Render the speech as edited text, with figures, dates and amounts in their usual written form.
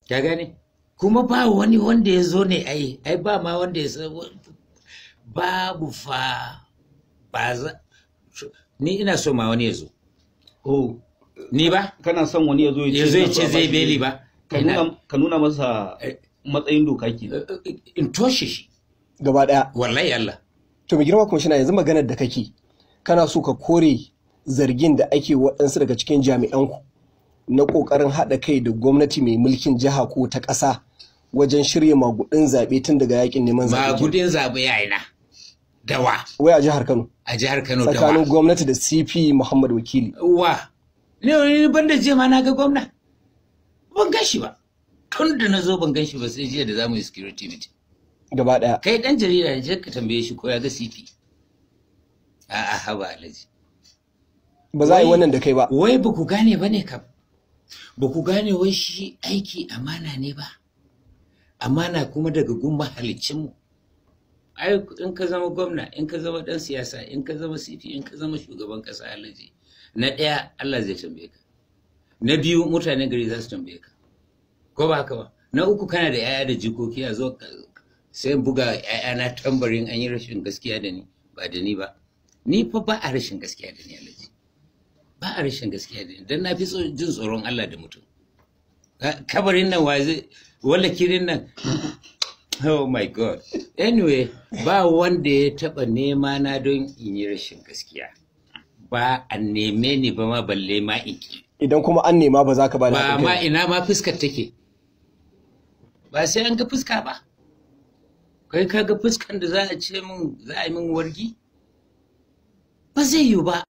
ka gane kuma ba wani wanda ya zo ne ai ba ma wanda ya san babu fa ba za ni ina so ma wani ya zo oh ni ba kana son wani ya zo ya ce zai beli ba ka nuna masa matsayin doka ke in toshe shi gaba daya wallahi Allah to mai girma kwamishina yanzu maganar da kake kana so ka kore zargin da ake waɗansu daga cikin jami'anku na ƙoƙarin haɗa kai da gwamnati mai mulkin jiha ko ta ƙasa wajen shirya magudin zaɓe tun daga yakin neman zaɓe. Magudin zaɓe ya ina dawa. Wai a jihar Kano. A jihar Kano dawa. Tsakanin gwamnati da CP Muhammad Wakili. Wa. Ne ban da jiya ma na ga gwamna. Ban gan shi ba. Tun da na zo ban gan shi ba sai jiya da zamu yi security meeting. Gaba ɗaya. Kai ɗan jarida ne je ka tambaye shi ko ya ga CP. A'a haba Alhaji. Ba za a yi wannan da kai ba. Wai ba ku gane ba ne kam. Ba ku gane wai shi aiki amana ne ba. Amana kuma daga gun mahalicinmu. Ai in ka zama gwamna, in ka zama ɗan siyasa, in ka zama CP, in ka zama shugaban ƙasa Alhaji. Na ɗaya Allah zai tambaye ka. Na biyu mutanen gari za su tambaye ka. Ko ba haka ba? Na uku kana da 'ya'ya da jikoki a zo sai buga 'ya'yana tambarin an yi rashin gaskiya da ni ba da ni ba. Ni fa ba a rashin gaskiya da ni Alhaji. Ba a rashin gaskiya da ni don na fi jin tsoron Allah da mutum. Kabarin nan wa zai wala kirin nan oh my god anyway ba wanda ya taba nema na don in yi rashin gaskiya ba a neme ni ba ma balle ma iki idan kuma an nema ba za ka ba ba ma ina ma fuskar take ba sai an ga fuska ba kai ka ga fuskan da za a ce min za a yi min wargi ba zai yiwu ba